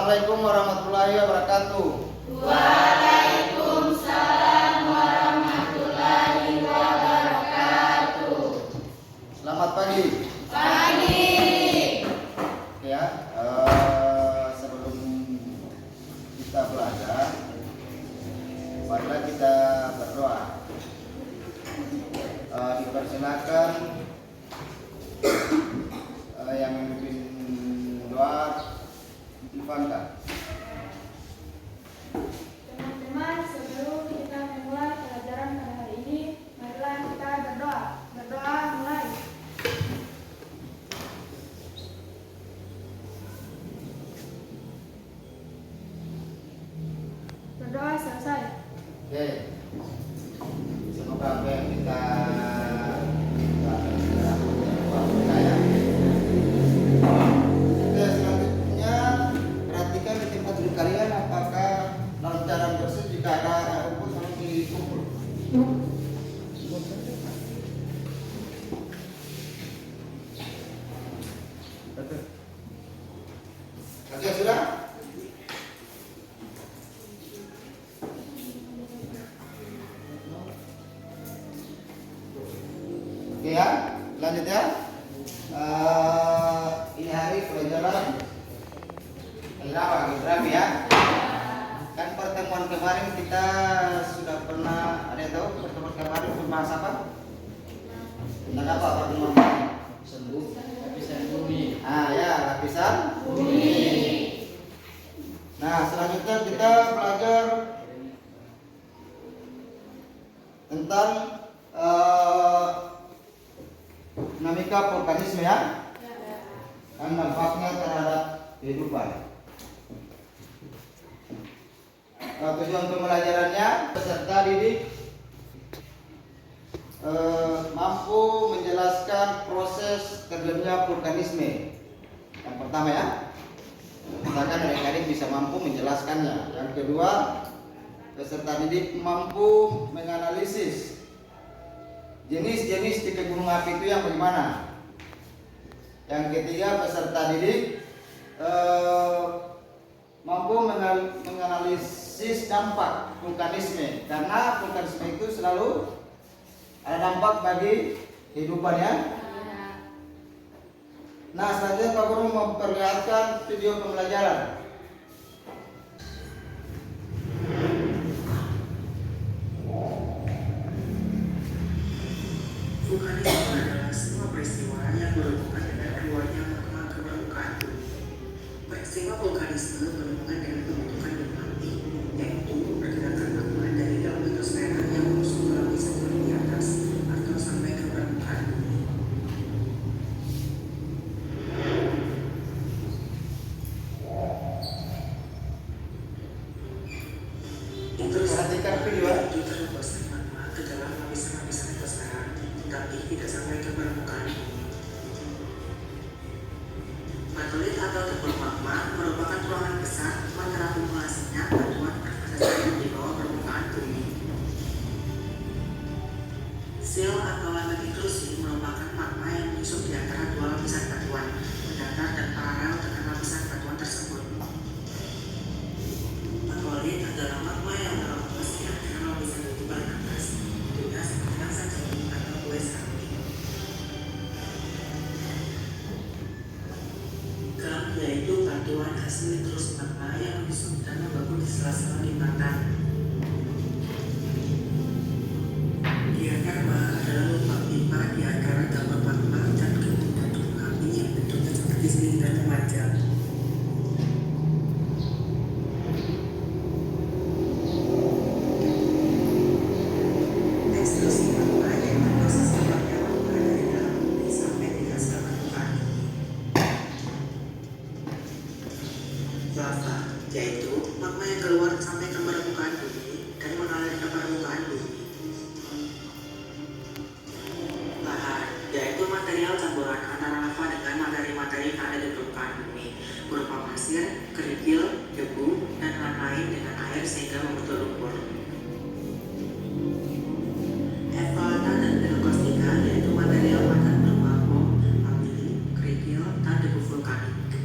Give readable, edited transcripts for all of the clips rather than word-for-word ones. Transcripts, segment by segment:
Assalamualaikum warahmatullahi wabarakatuh. Waalaikumsalam warahmatullahi wabarakatuh. Selamat pagi. Pagi. Ya, sebelum kita belajar, marilah kita berdoa. Dipersilakan yang memimpin doa Ivanka. Teman-teman, sebelum kita memulai pelajaran pada hari ini, marilah kita berdoa. Berdoa mulai. Berdoa selesai. Oke. Semoga apa yang kita percaya. Oke, selanjutnya perhatikan di tempat duduk kalian apakah dalam cara bersih jika ada rumput harus dikumpul. Oke, sudah? Oke ya, lanjut ya. Ini hari pelajaran geografi ya. Kan pertemuan kemarin kita sudah pernah, ada yang tahu pertemuan kemarin membahas apa? Tentang apa pertemuan kemarin? Lapisan bumi. Ah ya, lapisan bumi. Nah, selanjutnya kita belajar tentang dinamika vulkanisme ya, dan dampaknya terhadap kehidupan. Tujuan pembelajarannya, peserta didik mampu menjelaskan proses terjadinya vulkanisme. Yang pertama ya, misalkan adik-adik bisa mampu menjelaskannya. Yang kedua, peserta didik mampu menganalisis jenis-jenis tipe gunung api itu yang bagaimana. Yang ketiga, peserta didik mampu menganalisis dampak vulkanisme, karena vulkanisme itu selalu ada dampak bagi kehidupannya. Nah, selanjutnya Pak Guru memperlihatkan video pembelajaran. Vulkanisme adalah sebuah peristiwa yang berhubungan dengan keluarnya magma ke permukaan bumi. Peristiwa vulkanisme berhubungan dengan pembentukan gunung api, yaitu pergerakan magma dari dalam litosfera yang menyusul ke lapisan bumi di atas atau sampai ke permukaan bumi. Perhatikan video ya. Itu terhembusnya magma ke dalam lapisan-lapisan litosfera, tapi tidak sampai ke permukaan bumi. Batulit atau tebel magma merupakan ruangan besar mana akumulasinya batuan berkesannya di bawah permukaan bumi. Seal atau lava intrusi merupakan magma yang menyusup di antara dua lapisan batuan, mendatar dan paralel dengan lapisan batuan tersebut. Batulit adalah magma yang beroperasi di antara lapisan batuan atas, juga seperti saja atau kue sapi. Gam yaitu batuan hasil intrusi magma yang menyusup dan membangun di sela-sela lipatan. Diagrama adalah lubang pipa di antara gambar magma dan ketutupan gunung api yang bentuknya seperti silinder memanjang. Ekstrusi magma yaitu proses keluarnya magma dari dalam bumi sampai di dasar permukaan bumi. Lava yaitu magma yang keluar sampai ke permukaan bumi dan mengalir ke permukaan bumi. Lahar yaitu material campuran antara lava dengan materi-materi yang ada di permukaan bumi, berupa pasir, kerikil, debu, dan lain-lain dengan air sehingga membentuk lumpur. Efalta dan pirokostika yaitu material padat berupa bom, api, kerikil, dan debu vulkanik.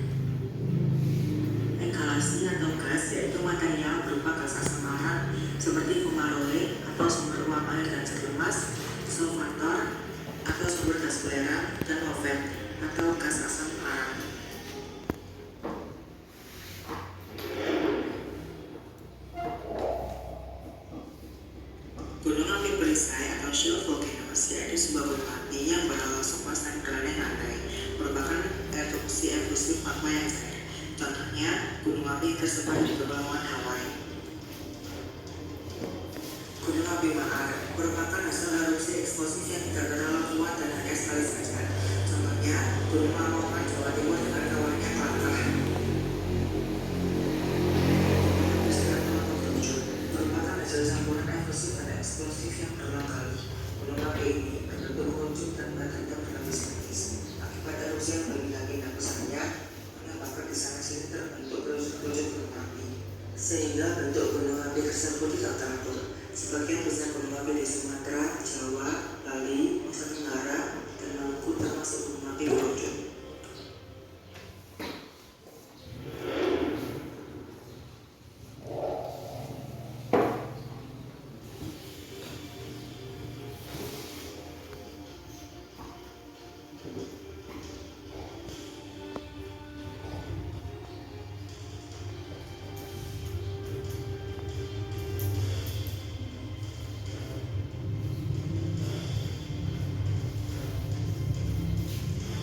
Ekalasi evaporasi atau gas yaitu material berupa gas asam marat seperti fumarole atau sumber uap air dan cat lemas, sulfator atau sumber gas belerang, dan oven atau gas asam marat. Gunung api perisai atau shield volcanoes yaitu sebuah gunung api yang berlangsung pasang ke lantai merupakan erupsi efusif magma yang cair. Contohnya, gunung api tersebar di kepulauan Hawaii. Gunung api Ma'ar merupakan hasil erupsi eksplosif yang tidak terlalu kuat dan hanya sekali saja. Contohnya, Gunung Lamongan, Jawa Timur dengan kawannya Kelakah. Merupakan hasil campuran efusif dan eksplosif yang berulang kali. Gunung api ini berbentuk menguncup dan bertindak berlapis-lapis. Akibat erupsi yang berlagi-lagi dan besarnya, menyebabkan di sana sini terbentuk kerucut gunung api, sehingga bentuk gunung api tersebut tidak teratur. Sebagian besar gunung api di Sumatera, Jawa, Bali, Nusa Tenggara, dan Maluku termasuk gunung api kerucut.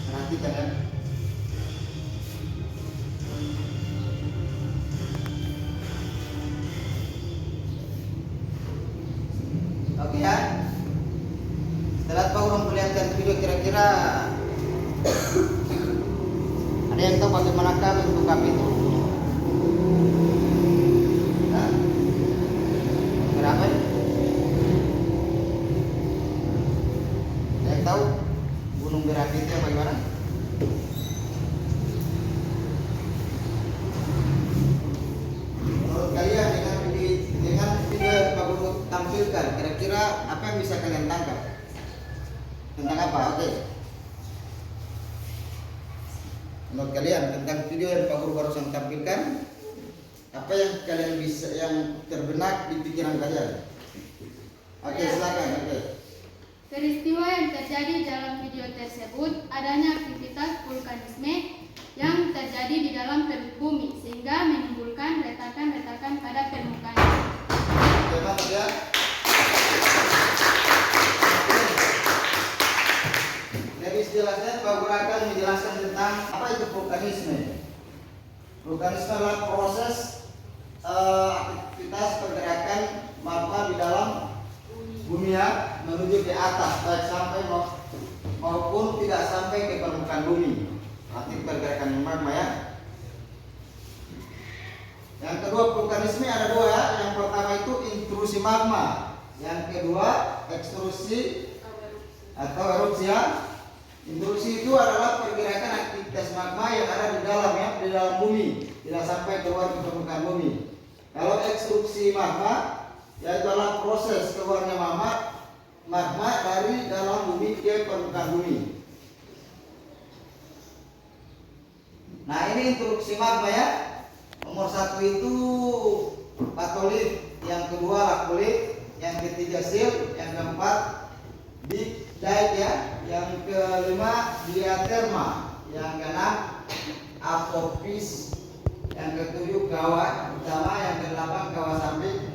Perhatikan ya. Oke ya. Setelah Pak Guru memperlihatkan video, kira-kira ada yang tahu bagaimanakah bentuk api itu? Hah? Berapa? Ada yang tahu gunung berapi itu yang bagaimana? Menurut kalian dengan video yang Pak Guru tampilkan, kira-kira apa yang bisa kalian tangkap? Tentang apa? Oke. Menurut kalian tentang video yang Pak Guru barusan tampilkan, apa yang kalian bisa, yang terbenak di pikiran kalian? Oke, silakan. Oke. Peristiwa yang terjadi dalam video tersebut adanya aktivitas vulkanisme yang terjadi di dalam perut bumi sehingga menimbulkan retakan-retakan pada permukaan. Oke, mantap ya. Jadi sejelasnya Pak Guru akan menjelaskan tentang apa itu vulkanisme. Vulkanisme adalah proses aktivitas pergerakan magma di dalam bumi ya, menuju ke atas, baik sampai maupun tidak sampai ke permukaan bumi. Arti pergerakan magma ya. Yang kedua, vulkanisme ada dua ya. Yang pertama itu intrusi magma, yang kedua ekstrusi atau erupsi ya. Intrusi itu adalah pergerakan aktivitas magma yang ada di dalam ya, di dalam bumi, tidak sampai keluar ke permukaan bumi. Kalau ekstrusi magma yaitu adalah proses keluarnya magma dari dalam bumi ke permukaan bumi. Nah, ini intrusi magma ya. Nomor satu itu patolit, yang kedua lakolit, yang ketiga sil, yang keempat big dike ya, yang kelima diaterma, yang keenam apopis, yang ketujuh kawah utama, yang kedelapan kawah samping,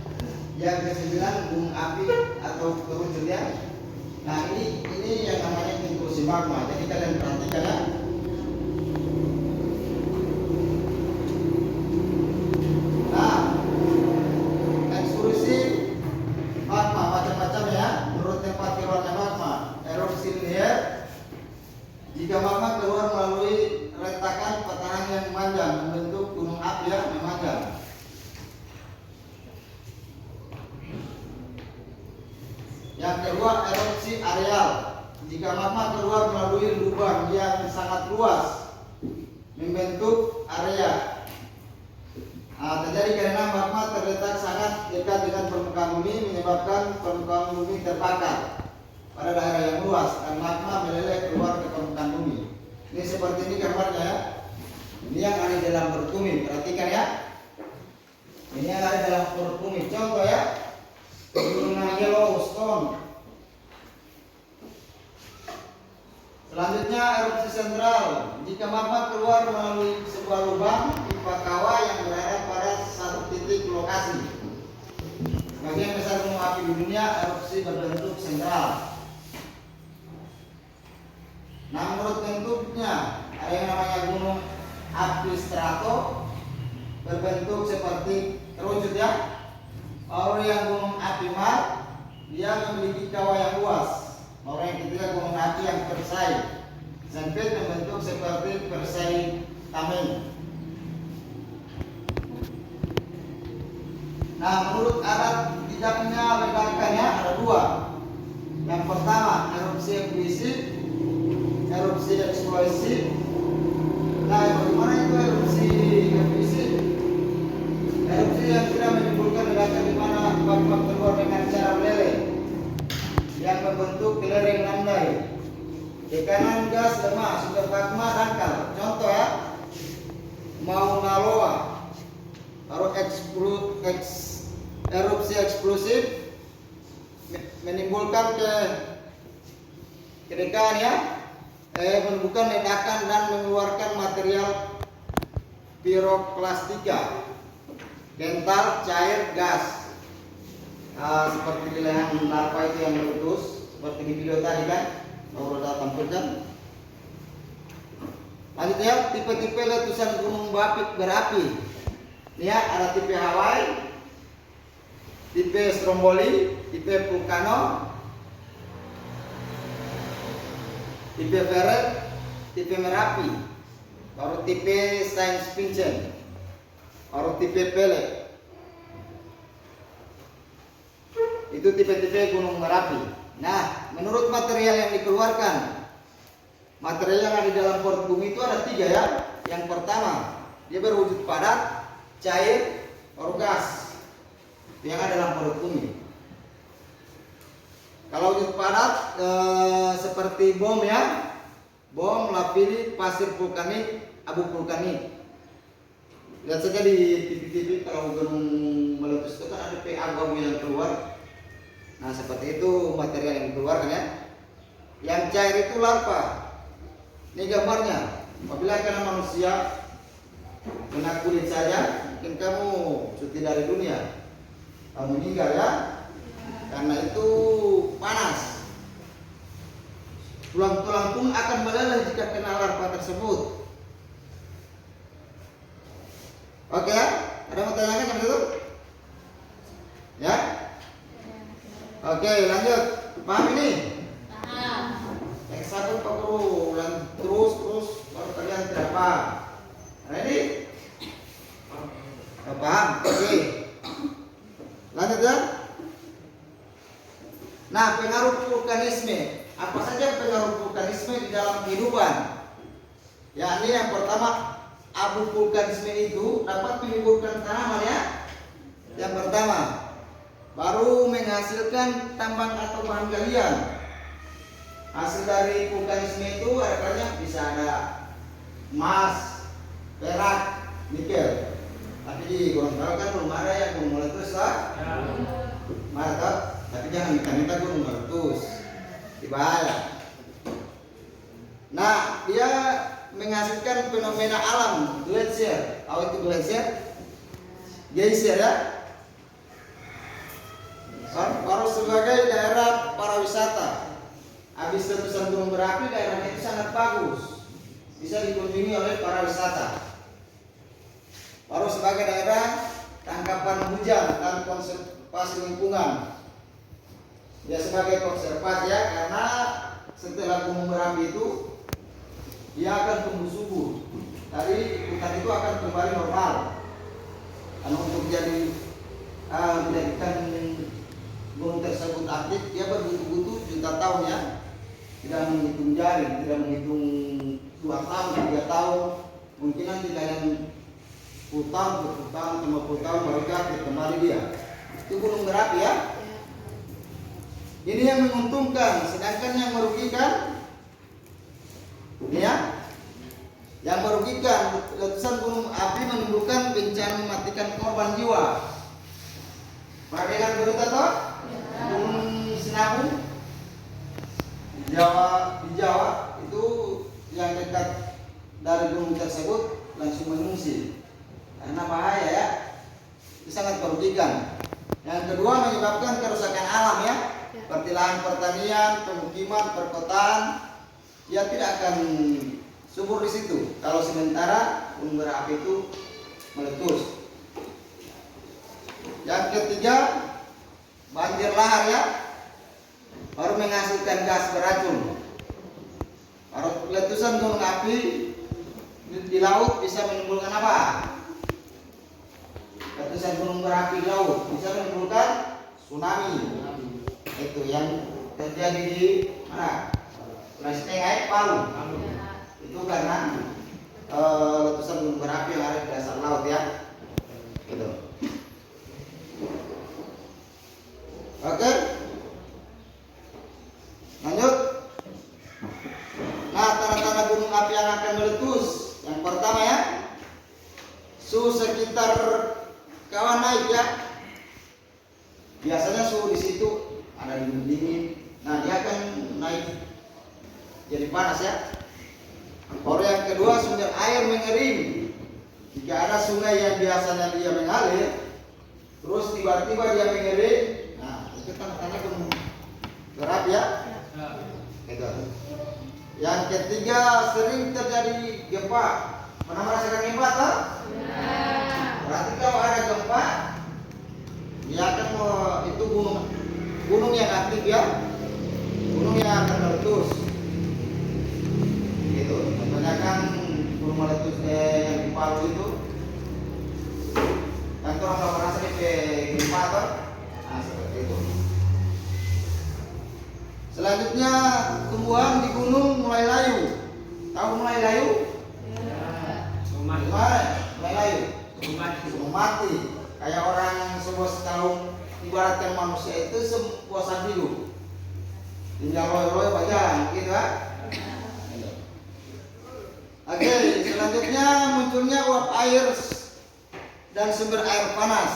yang kesembilan gunung api atau kerucut ya. Nah, ini yang namanya intrusi magma. Jadi kalian perhatikan ya. Nah, ekstrusi magma macam-macam ya, menurut tempat keluarnya magma. Erupsi linear, jika magma keluar melalui retakan patahan yang memanjang membentuk gunung api ya, memanjang. Yang kedua, erupsi areal, jika magma keluar melalui lubang yang sangat luas membentuk area. Terjadi karena magma terletak sangat dekat dengan permukaan bumi, menyebabkan permukaan bumi terbakar pada daerah yang luas dan magma meleleh keluar ke permukaan bumi. Ini seperti ini gambarnya ya. Ini yang ada di dalam perut bumi. Perhatikan ya. dalam perut bumi. Contoh ya, Gunung Yellowstone. Selanjutnya erupsi sentral. Jika magma keluar melalui sebuah lubang pipa kawah yang berada pada satu titik lokasi. Bagian besar gunung api di dunia erupsi berbentuk sentral. Nah, menurut bentuknya ada yang namanya gunung api strato berbentuk seperti kerucut ya. Lalu yang gunung api mar, dia memiliki kawah yang luas. Lalu yang ketiga gunung api yang perisai sempit membentuk seperti perisai tameng. Nah, menurut adat tidaknya ledakannya ada dua. Yang pertama erupsi efusif, erupsi eksplosif. Nah, bagaimana itu erupsi efusif? Erupsi yang tidak menimbulkan ledakan di mana magma keluar dengan cara meleleh yang membentuk lereng landai. Tekanan gas lemah sudah magma dangkal. Contoh ya, Mauna Loa. Lalu erupsi eksplosif menimbulkan kedekaan ya, menimbulkan ledakan dan mengeluarkan material piroklastika, kental, cair, gas. Seperti lelehan larva itu yang meletus, seperti di video tadi kan, kalau sudah tampilkan. Lanjutnya tipe-tipe letusan gunung berapi. Ini ya, ada tipe Hawaii, tipe Stromboli, tipe Vulcano, tipe Verret, tipe Merapi, baru tipe Saint Vincent, baru tipe Pelek. Itu tipe-tipe gunung Merapi. Nah, menurut material yang dikeluarkan, material yang ada di dalam perut bumi itu ada tiga ya. Yang pertama, dia berwujud padat, cair, baru gas. Itu yang ada dalam perut bumi. Kalau wujud padat seperti bom ya, bom, lapilli, pasir vulkanik, abu vulkanik. Lihat saja di TV-TV kalau gunung meletus itu kan ada abu yang keluar. Nah, seperti itu material yang dikeluarkan ya. Yang cair itu larva. Ini gambarnya. Apabila kena manusia kena kulit saja, mungkin kamu cuti dari dunia, kamu meninggal ya. Karena itu panas. Tulang-tulang pun akan meleleh jika kena larva tersebut. Oke ya? Ada yang mau tanyakan sampai situ? Ya? Oke, lanjut. Paham ini? Paham. Yang satu Pak Guru, terus baru kalian tidak paham. Ready? Paham? Oke. Lanjut ya. Nah, pengaruh vulkanisme. Apa saja pengaruh vulkanisme di dalam kehidupan? Ya, ini yang pertama, abu vulkanisme itu dapat menimbulkan tanaman ya. Yang pertama, baru menghasilkan tambang atau bahan galian. Hasil dari vulkanisme itu ada bisa ada emas, perak, nikel. Tapi di Gorontalo kan belum ada yang gunung meletus lah. Mantap. Tapi jangan minta gunung meletus, bahaya. Nah, dia menghasilkan fenomena alam, glacier. Tahu itu glacier? Geysir ya. Baru sebagai daerah para wisata. Habis letusan gunung berapi, daerahnya itu sangat bagus, bisa dikunjungi oleh para wisata. Baru sebagai daerah tangkapan hujan dan konservasi lingkungan. Ya sebagai konservasi ya, karena setelah gunung berapi itu dia akan tumbuh subur. Dari hutan itu akan kembali normal. Dan untuk menjadikan gunung tersebut aktif, dia berbutuh-butuh juta tahun ya. Tidak menghitung jari, tidak menghitung 2 tahun, 3 tahun. Mungkin nanti dalam 10 tahun, 20 tahun, 50 tahun baru aktif kembali dia. Itu gunung berapi ya. Ini yang menguntungkan, sedangkan yang merugikan ini ya. Yang merugikan, letusan gunung api menimbulkan bencana mematikan korban jiwa. Pernah dengar berita toh? Gunung Sinabung di Jawa itu yang dekat dari gunung tersebut langsung mengungsi karena bahaya ya, itu sangat merugikan. Yang kedua menyebabkan kerusakan alam ya, seperti lahan pertanian, pemukiman, perkotaan, ya tidak akan subur di situ kalau sementara gunung berapi itu meletus. Yang ketiga banjir lahar ya, baru menghasilkan gas beracun. Kalau letusan gunung api di laut bisa menimbulkan apa? Letusan gunung berapi di laut bisa menimbulkan tsunami. Itu yang terjadi di mana? Sulawesi Tengah, Palu. Itu karena letusan gunung berapi yang ada di dasar laut ya. Gitu. Oke. Lanjut. Nah, tanda-tanda gunung api yang akan meletus. Yang pertama ya, suhu sekitar kawan naik ya. Biasanya suhu di situ ada dingin. Nah, dia akan naik jadi panas ya. Baru yang kedua, sumber air mengering. Jika ada sungai yang biasanya dia mengalir, terus tiba-tiba dia mengering, nah itu tanda-tanda gunung berapi ya. Gitu. Yang ketiga, sering terjadi gempa. Pernah merasakan gempa toh? Berarti kalau ada gempa, dia akan itu gunung yang aktif ya, gunung yang akan meletus. Gitu. Contohnya kan gunung meletus yang di Palu itu, kan orang kalau merasa gempa toh? Nah seperti itu. Selanjutnya tumbuhan di gunung mulai layu. Tahu mulai layu? Mulai layu. Mati. Kayak orang sebuah setahun, ibaratkan manusia itu sebuah hidup. Tinggal roy-roy bagian, gitu kan? Oke, selanjutnya munculnya uap air dan sumber air panas.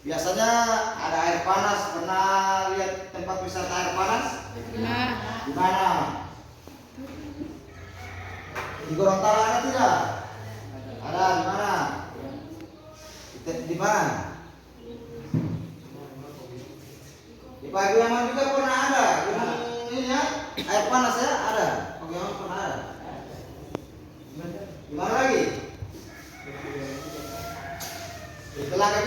Biasanya ada air panas. Pernah lihat tempat wisata air panas? Di mana? Di Gorontalo ada tidak? Ada. Di mana? Di mana? Di Pagiaman juga pernah ada. Ini ya, air panas ya ada. Pagiaman pernah ada. Di mana lagi? Di Telaga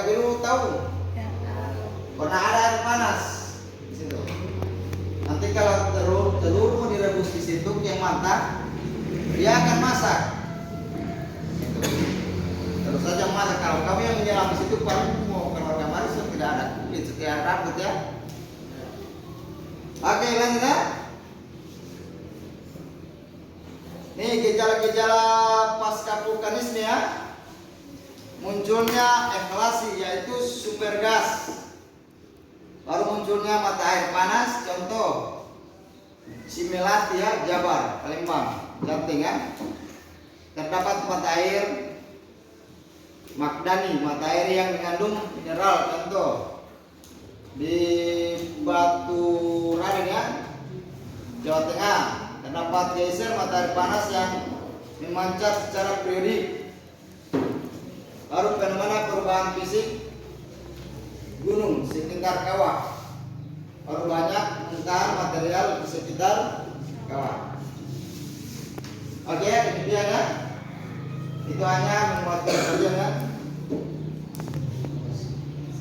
Biru tahu? Pernah ada air panas di situ. Nanti kalau telur mau direbus di situ yang matang, dia akan masak. Gitu. Terus saja masak. Kalau kamu yang menyelam di situ paling mau keluar kamar itu tidak ada kulit, setiap rambut ya. Oke, lanjut ya. Nih gejala-gejala pasca vulkanisme ya. Munculnya eflasi yaitu sumber gas. Baru munculnya mata air panas, contoh Simelati ya, Jabar, Palembang, Jatim ya. Terdapat mata air Magdani, mata air yang mengandung mineral, contoh di Batu Raden ya, Jawa Tengah. Terdapat geyser mata air panas yang memancar secara periodik. Baru fenomena perubahan fisik gunung sekitar kawah. Baru banyak muntahan material di sekitar kawah. Oke, demikian ya. Itu hanya menguatkan kalian ya.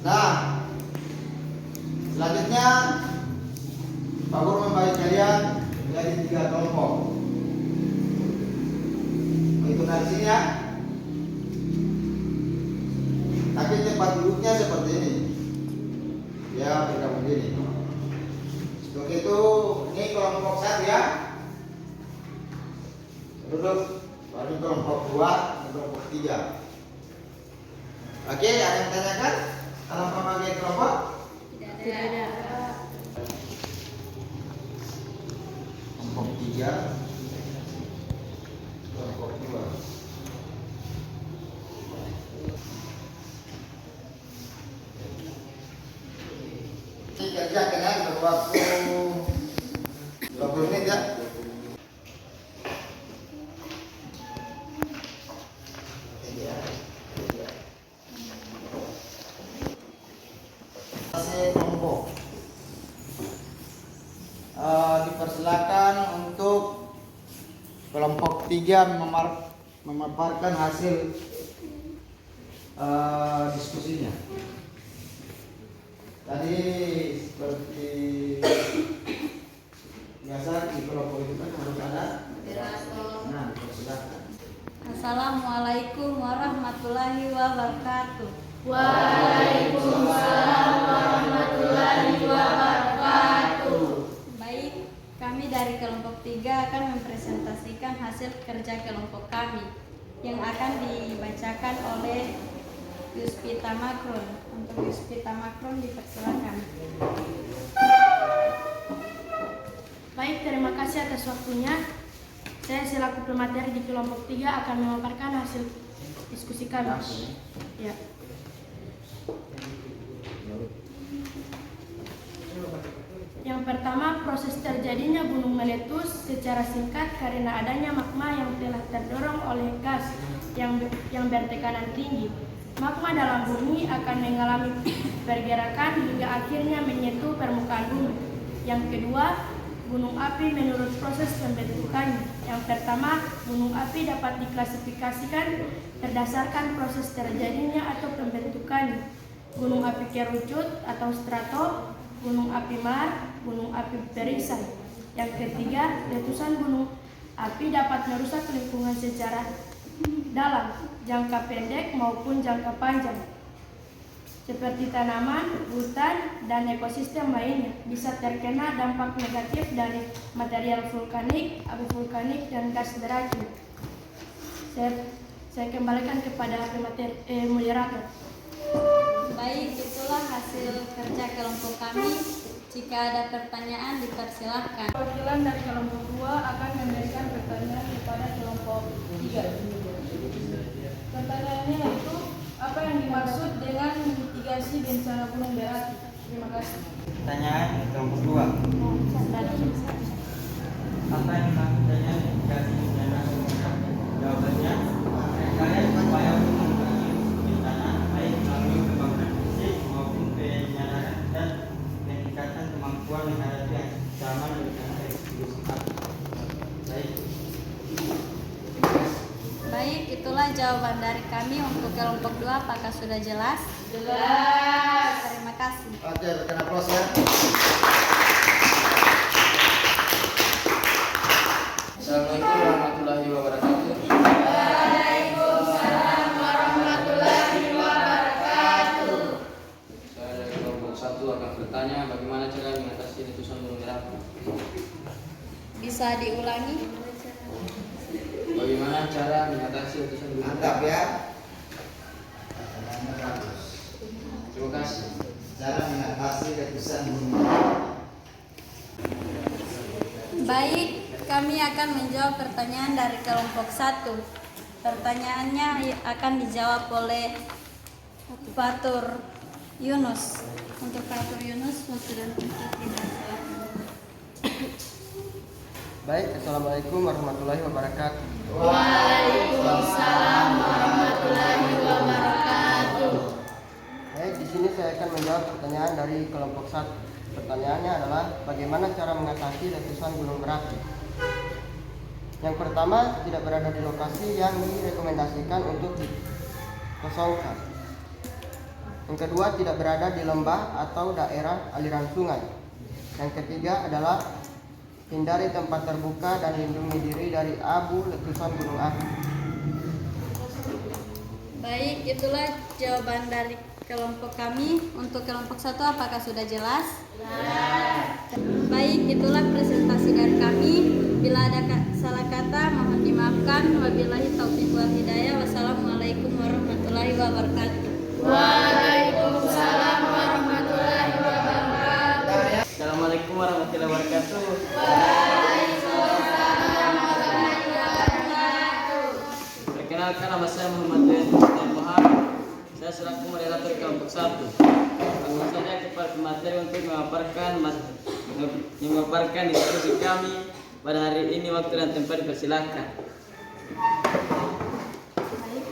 Nah, selanjutnya Pak Guru membagi kalian menjadi 3 kelompok. Itu dari sini ya. Tapi tempat duduknya seperti ini. Ya, bergabung gini. Untuk itu, ini kelompok 1 ya. Duduk. Baru kelompok 2, kelompok 3. Oke, ada yang tanyakan dalam pembagian kelompok? Tidak ada. Kelompok 3, kelompok 2. dikerjakan ya untuk waktu 20 menit ya. Kelompok dipersilakan untuk kelompok 3 memaparkan hasil diskusinya. Tadi seperti biasa di kelompok itu kan harus ada moderator. Nah, dipersilakan. Assalamualaikum warahmatullahi wabarakatuh. Waalaikumsalam warahmatullahi wabarakatuh. Baik, kami dari kelompok 3 akan mempresentasikan hasil kerja kelompok kami yang akan dibacakan oleh Yuspita Makron. Untuk Yuspita Makron dipersilakan. Baik, terima kasih atas waktunya. Saya selaku pemateri di kelompok 3 akan memaparkan hasil diskusi kami. Ya. Yang pertama, proses terjadinya gunung meletus secara singkat karena adanya magma yang telah terdorong oleh gas yang bertekanan tinggi. Magma dalam bumi akan mengalami pergerakan hingga akhirnya menyentuh permukaan bumi. Yang kedua, gunung api menurut proses pembentukannya. Yang pertama, gunung api dapat diklasifikasikan berdasarkan proses terjadinya atau pembentukannya. Gunung api kerucut atau strato, gunung api mar, gunung api perisai. Yang ketiga, letusan gunung api dapat merusak lingkungan secara dalam, jangka pendek maupun jangka panjang, seperti tanaman, hutan, dan ekosistem lainnya. Bisa terkena dampak negatif dari material vulkanik, abu vulkanik, dan gas beracun. Saya kembalikan kepada moderator. Baik, itulah hasil kerja kelompok kami. Jika ada pertanyaan dipersilahkan. Perwakilan dari kelompok 2 akan memberikan pertanyaan kepada kelompok 3. Pertanyaannya yaitu, apa yang dimaksud dengan mitigasi bencana gunung berapi? Terima kasih. Pertanyaan kelompok 2. Apa yang dimaksud dengan mitigasi bencana gunung berapi? Jawabannya, kalian upaya untuk mengurangi bencana baik melalui pembangunan fisik maupun penyadaran dan meningkatkan kemampuan menghadapi ancaman bencana eksplosif. Baik. Baik, itulah jawaban dari kami. Untuk kelompok 2, apakah sudah jelas? Jelas. Terima kasih. Oke, berikan aplaus ya. Assalamualaikum warahmatullahi wabarakatuh. Waalaikumsalam warahmatullahi wabarakatuh. Saya dari kelompok 1 akan bertanya bagaimana cara mengatasi letusan gunung berapi. Bisa diulangi? Bagaimana cara mengatasi letusan gunung Mantap berapi? ya. Pertanyaannya bagus. Terima kasih. Cara mengatasi letusan gunung berapi. Baik, kami akan menjawab pertanyaan dari kelompok 1. Pertanyaannya akan dijawab oleh Fatur Yunus. Untuk Fatur Yunus, waktu dan tempat dipersilakan. Baik, assalamualaikum warahmatullahi wabarakatuh. Waalaikumsalam warahmatullahi wabarakatuh. Baik, di sini saya akan menjawab pertanyaan dari kelompok 1. Pertanyaannya adalah bagaimana cara mengatasi letusan gunung berapi. Yang pertama, tidak berada di lokasi yang direkomendasikan untuk dikosongkan. Yang kedua, tidak berada di lembah atau daerah aliran sungai. Yang ketiga adalah hindari tempat terbuka dan lindungi diri dari abu letusan gunung api. Baik, itulah jawaban dari kelompok kami. Untuk kelompok 1, apakah sudah jelas? Baik, itulah presentasi dari kami. Bila ada salah kata, mohon dimaafkan. Wabillahi taufiq wal hidayah. Wassalamualaikum warahmatullahi wabarakatuh. Waalaikumsalam warahmatullahi wabarakatuh. Assalamualaikum warahmatullahi wabarakatuh. Perkenalkan, nama saya Muhammad Muhammad. Saya selaku moderator kelompok 1. Langsung saja kita materi untuk memaparkan diskusi kami pada hari ini. Waktu dan tempat dipersilakan. Baik,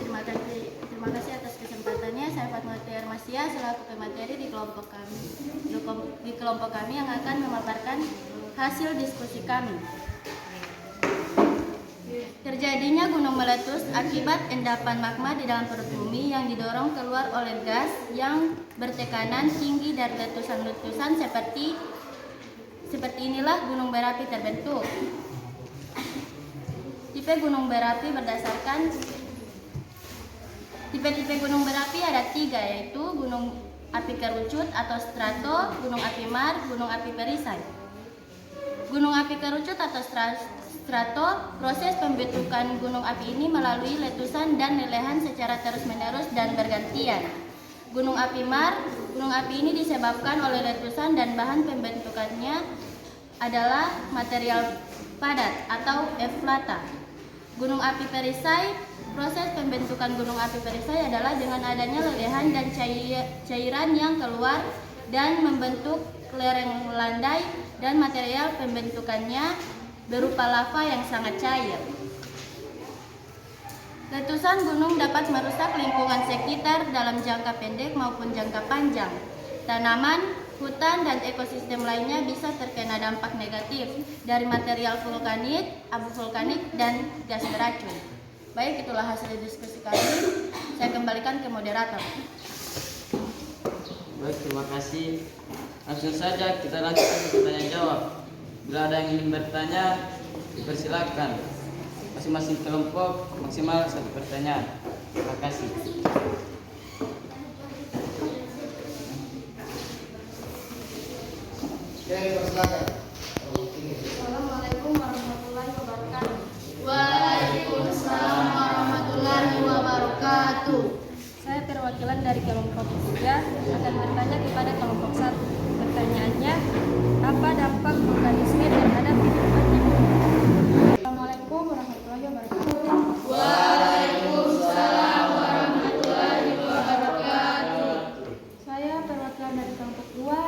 terima kasih atas kesempatannya. Saya Fatmawati Armasia selaku pemateri di kelompok kami yang akan memaparkan hasil diskusi kami. Terjadinya gunung meletus akibat endapan magma di dalam perut bumi yang didorong keluar oleh gas yang bertekanan tinggi dari letusan-letusan seperti inilah gunung berapi terbentuk. Tipe-tipe gunung berapi ada 3, yaitu gunung api kerucut atau strato, gunung api mar, gunung api perisai. Gunung api kerucut atau strato, proses pembentukan gunung api ini melalui letusan dan lelehan secara terus-menerus dan bergantian. Gunung api mar, gunung api ini disebabkan oleh letusan dan bahan pembentukannya adalah material padat atau eflata. Gunung api perisai, proses pembentukan gunung api perisai adalah dengan adanya lelehan dan cairan yang keluar dan membentuk lereng landai dan material pembentukannya berupa lava yang sangat cair. Letusan gunung dapat merusak lingkungan sekitar dalam jangka pendek maupun jangka panjang. Tanaman, hutan, dan ekosistem lainnya bisa terkena dampak negatif dari material vulkanik, abu vulkanik, dan gas beracun. Baik, itulah hasil diskusi kami. Saya kembalikan ke moderator. Baik, terima kasih. Langsung saja kita lanjutkan ke pertanyaan jawab. Bila ada yang ingin bertanya, dipersilakan. Masing-masing kelompok maksimal 1 pertanyaan. Terima kasih. Silakan. Assalamualaikum warahmatullahi wabarakatuh. Waalaikumsalam warahmatullahi wabarakatuh. Saya perwakilan dari kelompok 3 akan bertanya kepada kelompok 1. Pertanyaannya, apa dampak vulkanisme terhadap kehidupan di bumi? Assalamualaikum warahmatullahi wabarakatuh. Waalaikumsalam warahmatullahi wabarakatuh. Saya perwakilan dari kelompok 2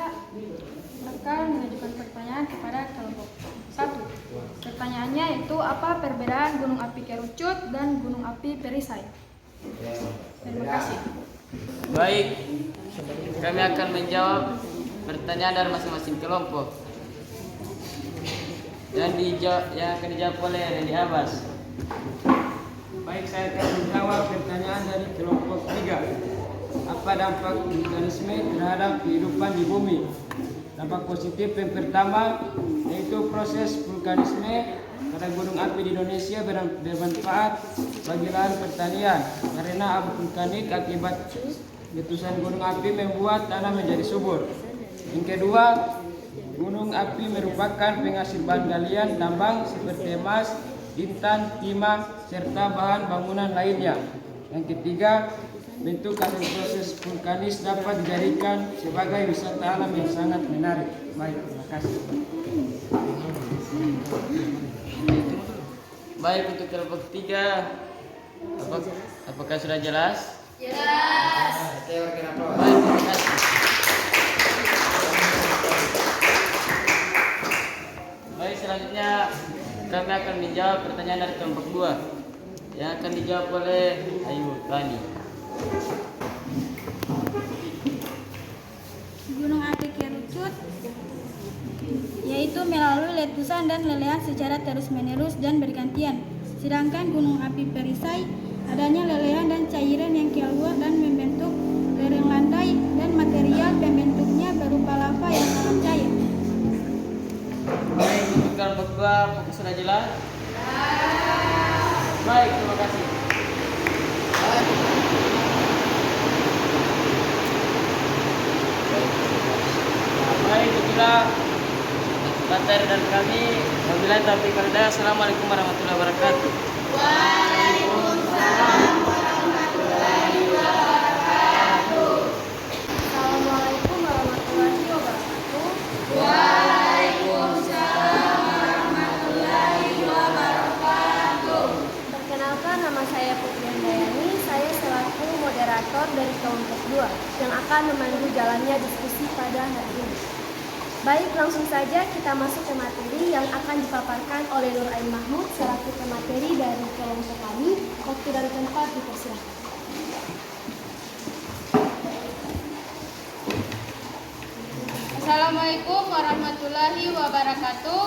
akan mengajukan pertanyaan kepada kelompok 1. Pertanyaannya yaitu, apa perbedaan gunung api kerucut dan gunung api perisai? Terima kasih. Baik, kami akan menjawab pertanyaan dari masing-masing kelompok. Yang akan dijawab oleh Randy Abbas. Baik, saya akan menjawab pertanyaan dari kelompok 3. Apa dampak vulkanisme terhadap kehidupan di bumi? Dampak positif yang pertama yaitu proses vulkanisme pada gunung api di Indonesia bermanfaat bagi lahan pertanian karena abu vulkanik akibat letusan gunung api membuat tanah menjadi subur. Yang kedua, gunung api merupakan penghasil bahan galian tambang seperti emas, intan, timah, serta bahan bangunan lainnya. Yang ketiga, bentuk hasil proses vulkanis dapat dijadikan sebagai wisata alam yang sangat menarik. Baik, terima kasih. Baik, untuk kelompok 3, apakah sudah jelas? Jelas. Baik, terima kasih. Baik, selanjutnya kami akan menjawab pertanyaan dari kelompok 2 yang akan dijawab oleh Ayu Tani. Gunung api kerucut yaitu melalui letusan dan lelehan secara terus-menerus dan bergantian. Sedangkan gunung api perisai adanya lelehan dan cairan yang keluar dan membentuk lereng landai dan material pembentuknya berupa lava yang sangat cair. Baik, untuk kelompok 2 apakah sudah jelas? Baik, terima kasih. Baik, itulah materi dari kami. Wabillahi taufiq wal hidayah. Assalamualaikum warahmatullahi wabarakatuh. Waalaikumsalam warahmatullahi wabarakatuh. Assalamualaikum warahmatullahi wabarakatuh. Waalaikumsalam warahmatullahi wabarakatuh. Perkenalkan, nama saya Putri Handayani. Saya selaku moderator moderator dari kelompok 2 yang akan memandu jalannya diskusi pada hari ini. Baik, langsung saja kita masuk ke materi yang akan dipaparkan oleh Nur Ain Mahmud selaku pemateri dari kelompok kami. Waktu dan tempat dipersilakan. Assalamualaikum warahmatullahi wabarakatuh.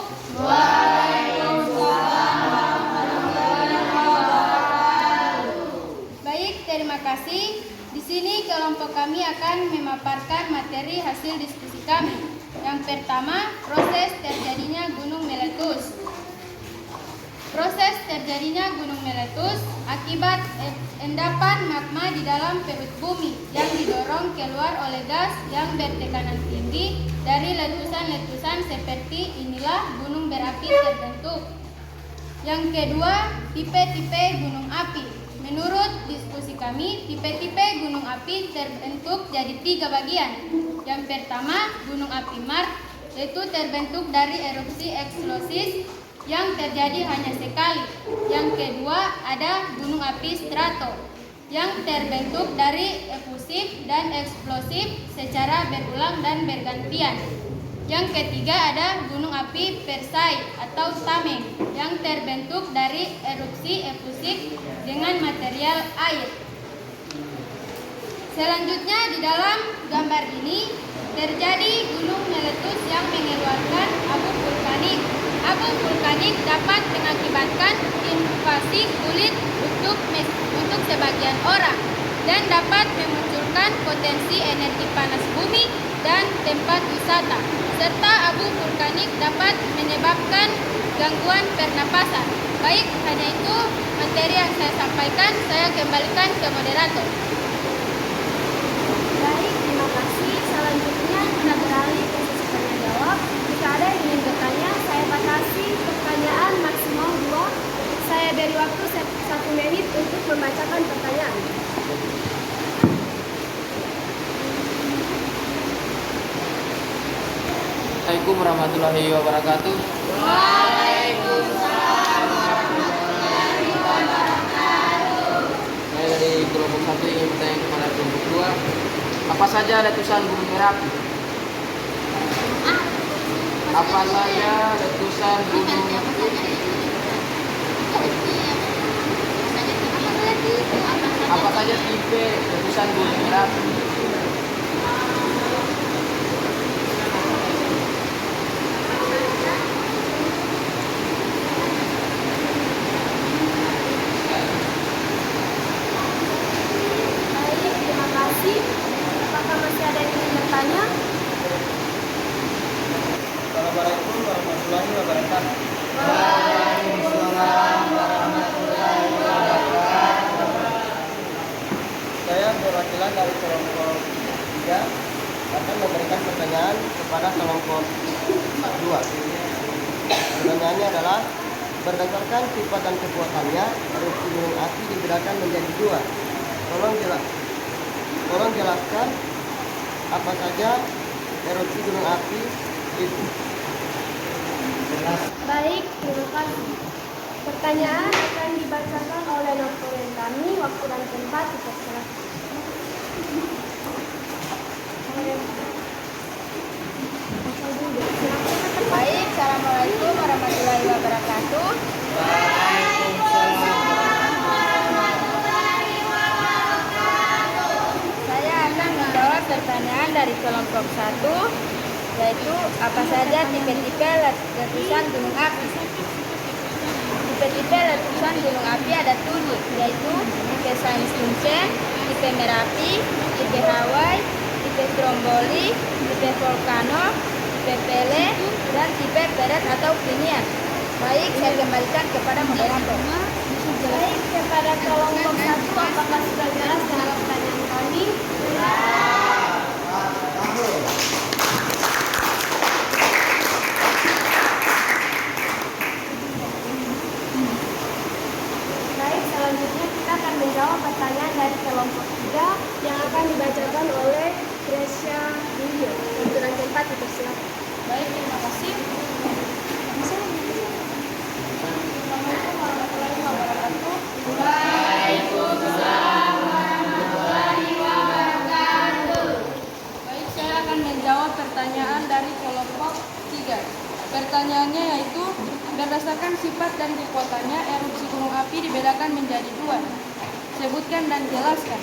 Baik, terima kasih. Di sini kelompok kami akan memaparkan materi hasil diskusi kami. Yang pertama, proses terjadinya gunung meletus. Proses terjadinya gunung meletus akibat endapan magma di dalam perut bumi yang didorong keluar oleh gas yang bertekanan tinggi. Dari letusan-letusan seperti inilah gunung berapi terbentuk. Yang kedua, tipe-tipe gunung api. Menurut diskusi kami, tipe-tipe gunung api terbentuk jadi 3 bagian. Yang pertama, gunung api Mars, yaitu terbentuk dari erupsi eksplosif yang terjadi hanya sekali. Yang kedua, ada gunung api strato yang terbentuk dari efusif dan eksplosif secara berulang dan bergantian. Yang ketiga ada gunung api Persei atau tameng yang terbentuk dari erupsi efusif dengan material air. Selanjutnya di dalam gambar ini terjadi gunung meletus yang mengeluarkan abu vulkanik. Abu vulkanik dapat mengakibatkan invasi kulit untuk sebagian orang dan dapat memunculkan potensi energi panas bumi dan tempat wisata, serta abu vulkanik dapat menyebabkan gangguan pernapasan. Baik, hanya itu materi yang saya sampaikan. Saya kembalikan ke moderator. Baik, terima kasih. Selanjutnya kita beralih ke sesi tanya jawab. Jika ada yang ingin bertanya, saya batasi pertanyaan maksimal 2. Saya beri waktu 1 menit untuk membacakan pertanyaan. Assalamualaikum warahmatullahi wabarakatuh. Saya dari kelompok 1 ingin bertanya kepada kelompok 2. Apa saja letusan gunung Merapi? Apa saja letusan gunung Apa saja tipe letusan gunung Merapi? Baik, terima kasih. Apakah masih ada yang ingin bertanya? Assalamualaikum warahmatullahi wabarakatuh. Saya perwakilan dari kelompok 3 akan memberikan pertanyaan kepada kelompok 2. Pertanyaannya adalah, berdasarkan sifat dan kekuatannya, erupsi gunung api dibedakan menjadi 2. Tolong jelaskan apa saja erupsi gunung api itu. Baik, terima kasih. Pertanyaan akan dibacakan oleh notulen kami. Waktu dan tempat dipersilakan. Baik, Assalamualaikum warahmatullahi wabarakatuh. Saya akan menjawab pertanyaan dari kelompok 1, yaitu apa saja tipe-tipe letusan gunung api. Tipe-tipe letusan gunung api ada 7, yaitu tipe Sains Vincent, tipe Merapi, tipe Hawaii, tipe Stromboli, tipe Volcano, tipe Pele, dan tipe Peret atau Pinian. Baik, saya kembalikan kepada moderator. Baik, kepada kelompok 1, apakah sudah jelas dengan pertanyaan kami? Baik, selanjutnya kita akan menjawab pertanyaan dari kelompok 3 yang akan dibacakan oleh Gracia Julio. Waktu dan tempat dipersilakan. Baik, terima kasih. Assalamualaikum warahmatullahi wabarakatuh. Waalaikumsalam warahmatullahi wabarakatuh. pertanyaannya yaitu berdasarkan sifat dan kekuatannya erupsi gunung api dibedakan menjadi dua. Sebutkan dan jelaskan.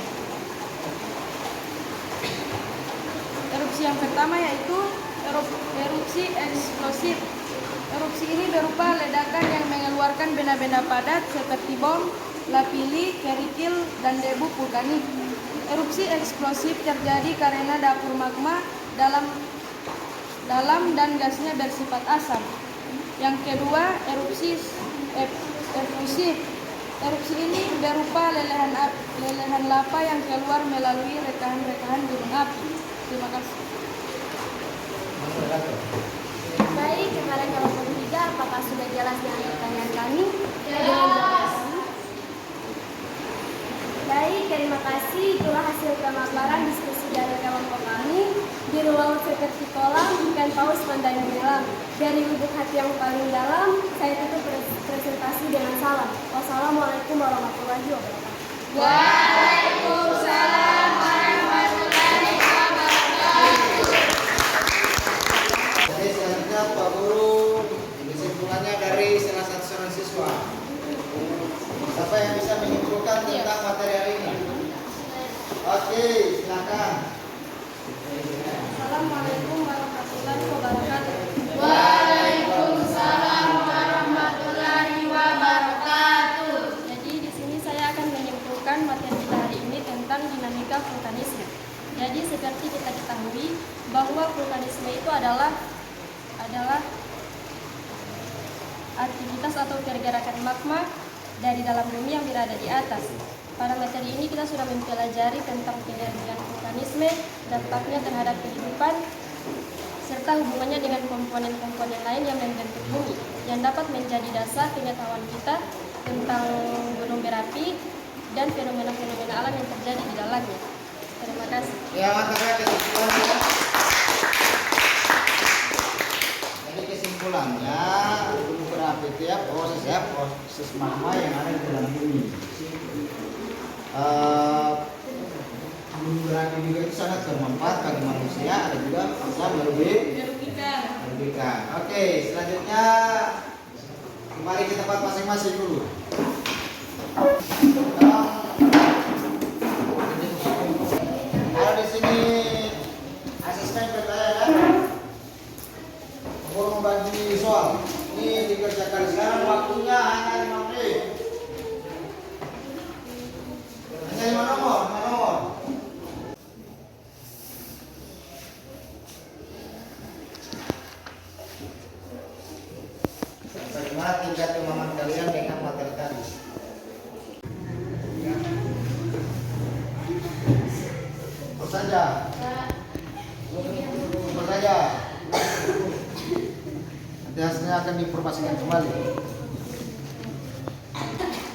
Erupsi yang pertama yaitu erupsi eksplosif. Erupsi ini berupa ledakan yang mengeluarkan benda-benda padat seperti bom, lapili, kerikil, dan debu vulkanik. Erupsi eksplosif terjadi karena dapur magma dalam dan gasnya bersifat asam. Yang kedua, erupsi efusif. Erupsi ini berupa lelehan lava yang keluar melalui rekahan-rekahan gunung api. Terima kasih. Baik, kepada kelompok 3, apakah sudah jelas dengan pertanyaan kami? Baik, terima kasih. Itulah hasil pemaparan diskusi dari kelompok kami. Di ruang seperti kolam, ikan paus pandai menyelam. Dari lubuk hati yang paling dalam, saya tutup presentasi dengan salam. Wassalamualaikum warahmatullahi wabarakatuh. Waalaikumsalam warahmatullahi wabarakatuh. Jadi selanjutnya Pak Guru, kesimpulannya dari salah satu seorang siswa. Siapa yang bisa menyimpulkan tentang materi hari ini? Oke, silakan. Assalamualaikum warahmatullahi wabarakatuh. Waalaikumsalam warahmatullahi wabarakatuh. Jadi di sini saya akan menyimpulkan materi kita hari ini tentang dinamika vulkanisme. Jadi seperti kita ketahui bahwa vulkanisme itu adalah aktivitas atau pergerakan magma dari dalam bumi yang berada di atas. Pada materi ini kita sudah mempelajari tentang penyelesaian vulkanisme, dampaknya terhadap kehidupan, serta hubungannya dengan komponen-komponen lain yang membentuk bumi, yang dapat menjadi dasar pengetahuan kita tentang gunung berapi dan fenomena-fenomena alam yang terjadi di dalamnya. Terima kasih. Ya, mantap kesimpulannya. Jadi kesimpulannya, gunung berapi itu proses magma yang ada di dalam bumi. Gunung berapi juga itu sangat bermanfaat bagi manusia, ada juga yang merugikan. Oke, selanjutnya kembali ke tempat masing-masing dulu. Kalau di sini asisten bertanya kan, guru membagi soal. Ini dikerjakan sekarang, waktunya hanya 5 menit. Hanya 5 nomor. Bagaimana tingkat pemahaman kalian dengan materi tadi? Terus saja. Nanti hasilnya akan diinformasikan kembali.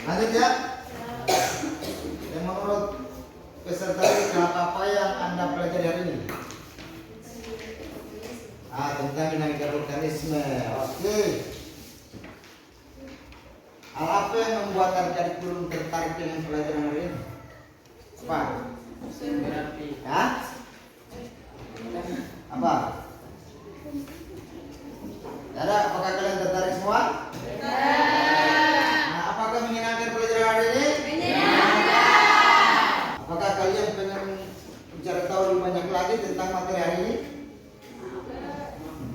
Lanjut ya. Yang menurut peserta apa yang Anda pelajari hari ini? Tentang dinamika vulkanisme. Oke. Hal apa yang membuat adik-adik belum tertarik dengan pelajaran hari ini? Apa? Hah? Apa? Ada? Apakah kalian tertarik semua? Nah, apakah menyenangkan pelajaran hari ini? Menyenangkan. Apakah kalian pengen mencari tahu lebih banyak lagi tentang materi hari ini?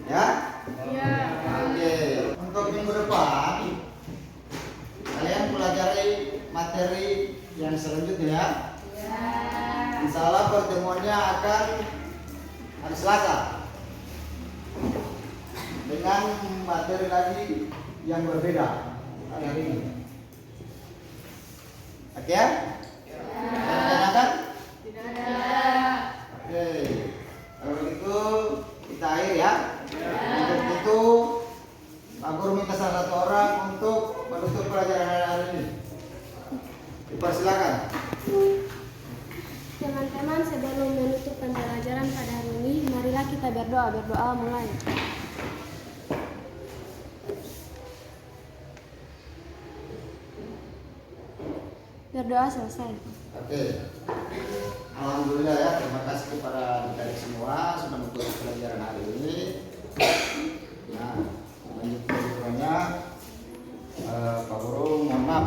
Ya? Iya. Oke. Untuk minggu depan kalian pelajari materi yang selanjutnya ya. Insya Allah pertemuannya akan hari Selasa dengan materi lagi yang berbeda hari ini. Oke ya? Tanyakan? Oke. Kalau begitu kita akhir ya. Untuk itu Pak Guru minta salah satu orang untuk menutup pelajaran hari ini. Dipersilakan. Teman-teman, sebelum menutup pembelajaran pada hari ini, marilah kita berdoa. Berdoa mulai. Berdoa selesai. Oke. Alhamdulillah ya, terima kasih kepada adik-adik semua sudah mengikuti pelajaran hari ini. Nah,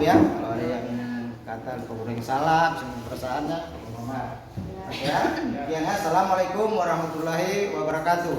ya kalau ada yang kata kurang salah, semua perasaannya, mohon maaf. Ya, Assalamualaikum warahmatullahi wabarakatuh.